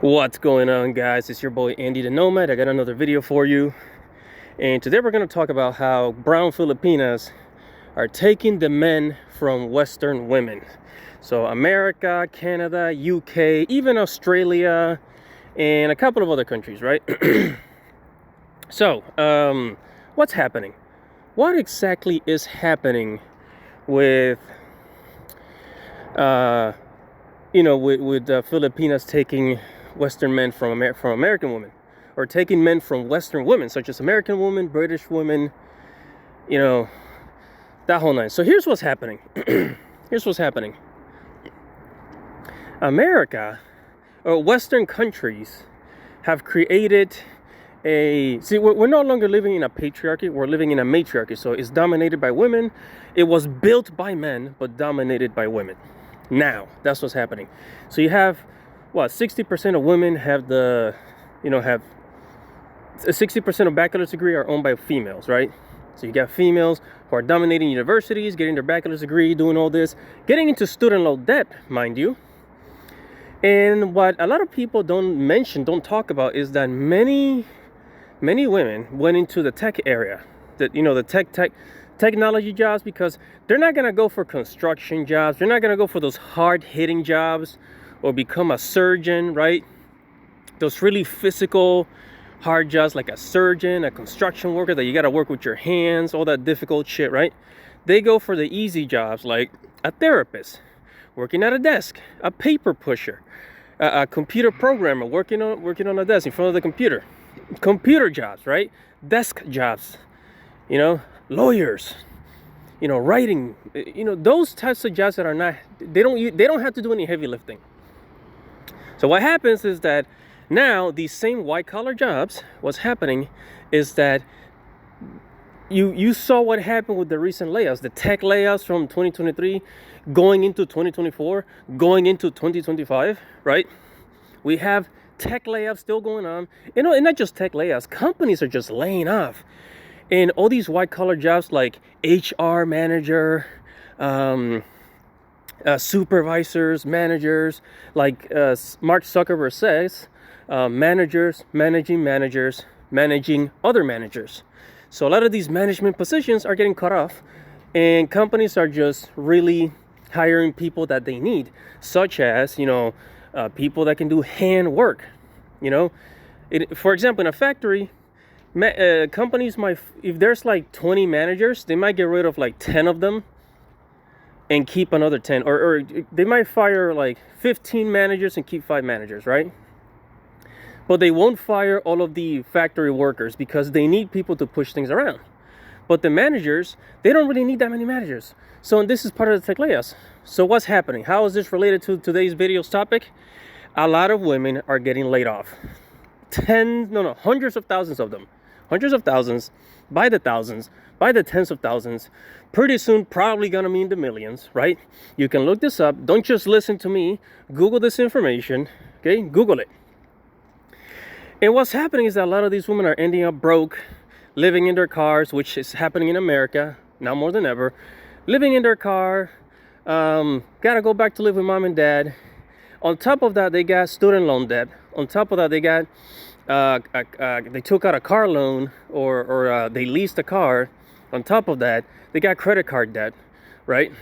What's going on, guys? It's your boy Andy the Nomad. I got another video for you, and today we're going to talk about how brown Filipinas are taking the men from Western women. So America, Canada, UK, even Australia, and a couple of other countries, right? So what's happening? What exactly is happening with Filipinas taking Western men from American women, or taking men from Western women, such as American women, British women, that whole nine. So here's what's happening. Here's what's happening. America, or Western countries, have created we're no longer living in a patriarchy, we're living in a matriarchy. So it's dominated by women. It was built by men, but dominated by women. Now, that's what's happening. So you have, 60% of women have have 60% of bachelor's degree are owned by females, right? So you got females who are dominating universities, getting their bachelor's degree, doing all this, getting into student loan debt, mind you. And what a lot of people don't talk about is that many women went into the tech area, the technology jobs, because they're not going to go for construction jobs. They're not going to go for those hard-hitting jobs or become a surgeon, right? Those really physical, hard jobs like a surgeon, a construction worker that you got to work with your hands, all that difficult shit, right? They go for the easy jobs like a therapist, working at a desk, a paper pusher, a computer programmer, working on a desk in front of the computer. Computer jobs, right? Desk jobs, lawyers, writing, those types of jobs that are not, they don't have to do any heavy lifting. So what happens is that now these same white collar jobs, what's happening is that you saw what happened with the recent layoffs, the tech layoffs from 2023 going into 2024, going into 2025, right? We have tech layoffs still going on, and not just tech layoffs, companies are just laying off. And all these white collar jobs like HR manager, supervisors, managers, like Mark Zuckerberg says, managers, managing other managers. So a lot of these management positions are getting cut off, and companies are just really hiring people that they need, such as, people that can do hand work. For example, in a factory, companies might, if there's like 20 managers, they might get rid of like 10 of them and keep another 10, or they might fire like 15 managers and keep 5 managers, right? But they won't fire all of the factory workers because they need people to push things around. But the managers, they don't really need that many managers. So this is part of the tech layoffs. So what's happening? How is this related to today's video's topic? A lot of women are getting laid off. Hundreds of thousands of them. Hundreds of thousands, by the thousands, by the tens of thousands. Pretty soon, probably gonna mean the millions, right? You can look this up. Don't just listen to me. Google this information, okay? Google it. And what's happening is that a lot of these women are ending up broke, living in their cars, which is happening in America now more than ever. Living in their car, gotta go back to live with mom and dad. On top of that, they got student loan debt. On top of that, they got they took out a car loan, or they leased a car. On top of that, they got credit card debt, right?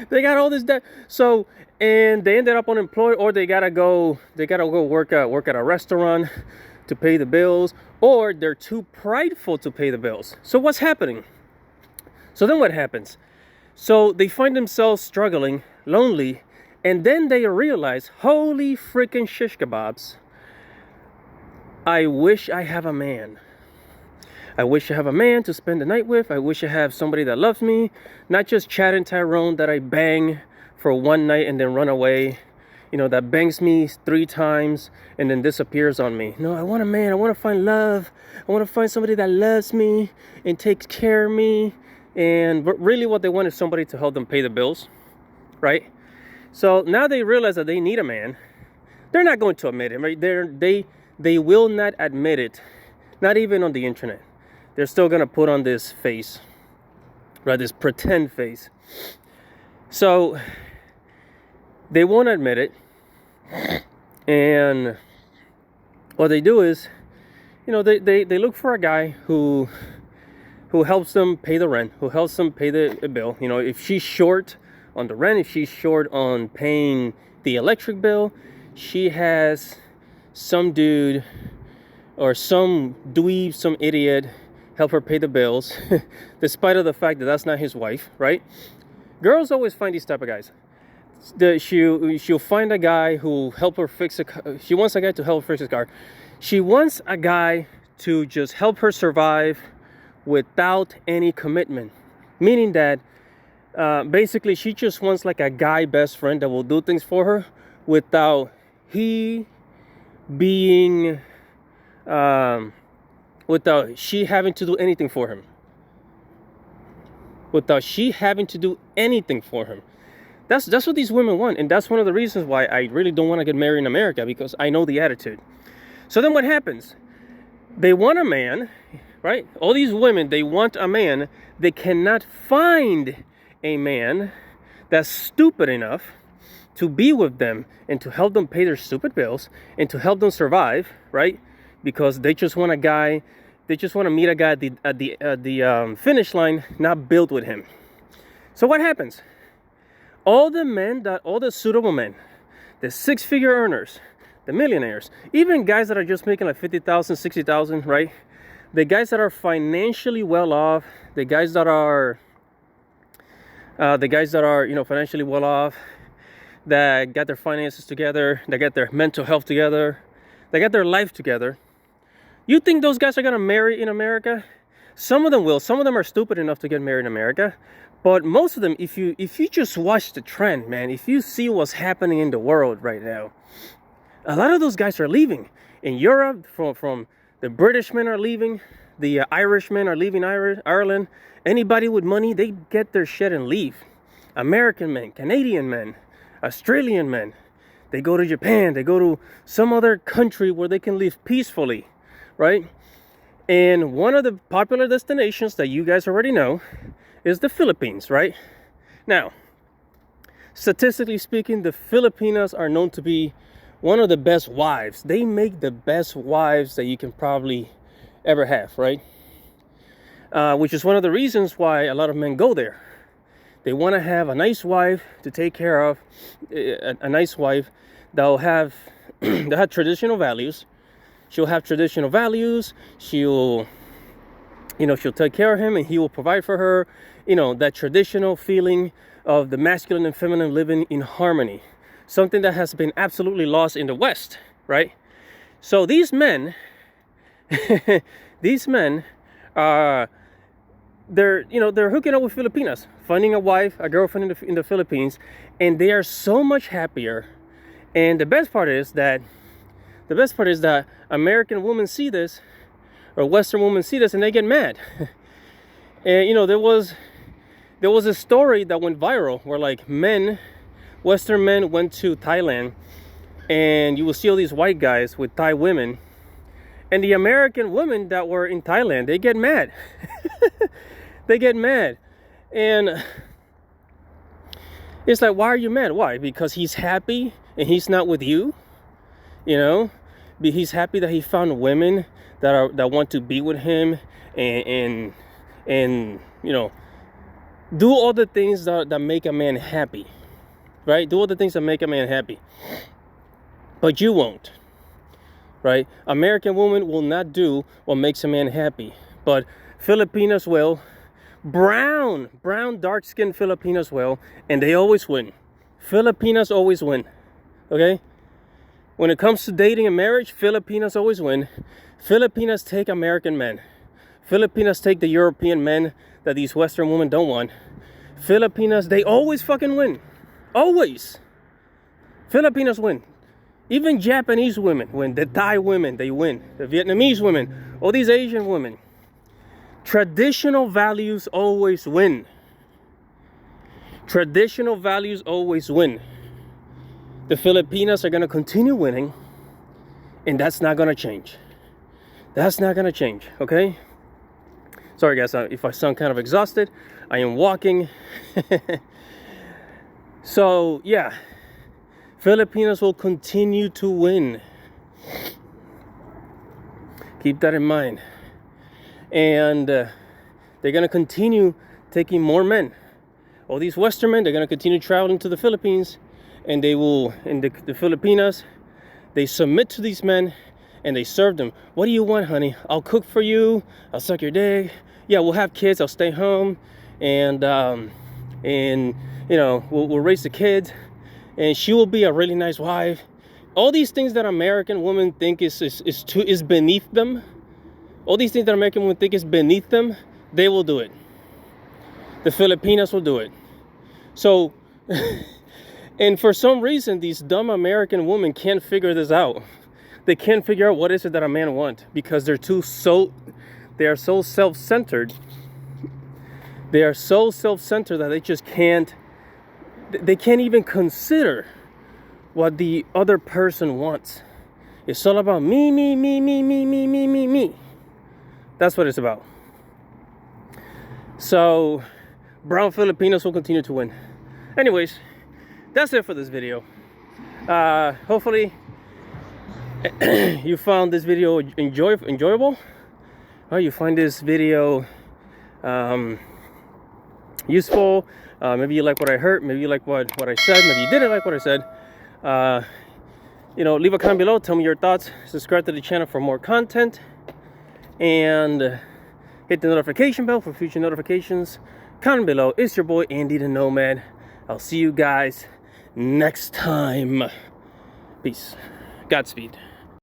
They got all this debt. So, and they ended up unemployed, or they gotta go work at a restaurant to pay the bills, or they're too prideful to pay the bills. So what's happening? So then what happens? So they find themselves struggling, lonely, and then they realize, holy freaking shish kebabs, I wish I have a man. I wish I have a man to spend the night with. I wish I have somebody that loves me, not just Chad and Tyrone that I bang for one night and then run away, that bangs me 3 times and then disappears on me. No, I want a man. I want to find love. I want to find somebody that loves me and takes care of me. But really what they want is somebody to help them pay the bills, right? So now they realize that they need a man. They're not going to admit it, right? They will not admit it, not even on the internet. They're still going to put on this face, right? This pretend face. So they won't admit it. And what they do is, they look for a guy who helps them pay the rent, who helps them pay the bill. If she's short on the rent, if she's short on paying the electric bill, she has some dude or some dweeb, some idiot help her pay the bills, despite of the fact that that's not his wife, right? Girls always find these type of guys. She'll find a guy who help her fix a car. She wants a guy to help her fix his car. She wants a guy to just help her survive without any commitment, meaning that basically she just wants like a guy best friend that will do things for her without he being without she having to do anything for him, without she having to do anything for him. That's what these women want, and that's one of the reasons why I really don't want to get married in America, because I know the attitude. So then what happens? They want a man, right? All these women, they want a man. They cannot find a man that's stupid enough to be with them and to help them pay their stupid bills and to help them survive, right? Because they just want a guy, they just want to meet a guy at the finish line, not build with him. So what happens? All the suitable men, the six-figure earners, the millionaires, even guys that are just making like 50,000, 60,000, right? The guys that are financially well off, the guys that are financially well off, that got their finances together, that got their mental health together, that got their life together. You think those guys are gonna marry in America? Some of them will. Some of them are stupid enough to get married in America. But most of them, if you just watch the trend, man, if you see what's happening in the world right now, a lot of those guys are leaving. In Europe, from the British men are leaving, the Irish men are leaving Ireland. Anybody with money, they get their shit and leave. American men, Canadian men, Australian men, they go to Japan, they go to some other country where they can live peacefully, right? And one of the popular destinations that you guys already know is the Philippines, right? Now, statistically speaking, the Filipinos are known to be one of the best wives. They make the best wives that you can probably ever have, right? Which is one of the reasons why a lot of men go there. They want to have a nice wife to take care of, a nice wife that'll have traditional values. She'll have traditional values. She'll take care of him and he will provide for her. That traditional feeling of the masculine and feminine living in harmony. Something that has been absolutely lost in the West, right? So these men, they're hooking up with Filipinas, finding a wife, a girlfriend in the Philippines, and they are so much happier. And the best part is that American women see this, or Western women see this, and they get mad. And there was a story that went viral where like Western men went to Thailand, and you will see all these white guys with Thai women, and the American women that were in Thailand, they get mad. They get mad. And it's like, why are you mad? Why? Because he's happy and he's not with you? He's happy that he found women that want to be with him and do all the things that make a man happy, right? Do all the things that make a man happy. But you won't, right? American women will not do what makes a man happy, but Filipinos will. Brown, dark-skinned Filipinos will, and they always win. Filipinos always win, okay? When it comes to dating and marriage, Filipinos always win. Filipinos take American men. Filipinos take the European men that these Western women don't want. Filipinos, they always fucking win. Always. Filipinos win. Even Japanese women win. The Thai women, they win. The Vietnamese women, all these Asian women. Traditional values always win. Traditional values always win. The Filipinos are going to continue winning, and that's not going to change. That's not going to change, okay? Sorry guys, if I sound kind of exhausted. I am walking. So yeah, Filipinas will continue to win. Keep that in mind. And they're going to continue taking more men. All these Western men, they're going to continue traveling to the Philippines, and they will, in the Filipinas, they submit to these men and they serve them. What do you want, honey? I'll cook for you. I'll suck your dick. Yeah, we'll have kids. I'll stay home, and you know, we'll raise the kids, and she will be a really nice wife. All these things that American women think is beneath them. All these things that American women think is beneath them, they will do it. The Filipinas will do it. So, and for some reason, these dumb American women can't figure this out. They can't figure out what is it that a man wants, because they are so self-centered. They are so self-centered that they just can't even consider what the other person wants. It's all about me, me, me, me, me, me, me, me, me. That's what it's about. So, brown Filipinos will continue to win. Anyways, that's it for this video. Hopefully you found this video enjoyable, or you find this video useful. Maybe you like what I heard, maybe you like what I said, maybe you didn't like what I said. You know, leave a comment below, tell me your thoughts, subscribe to the channel for more content, and hit the notification bell for future notifications. Comment below. It's your boy Andy the Nomad. I'll see you guys next time. Peace. Godspeed.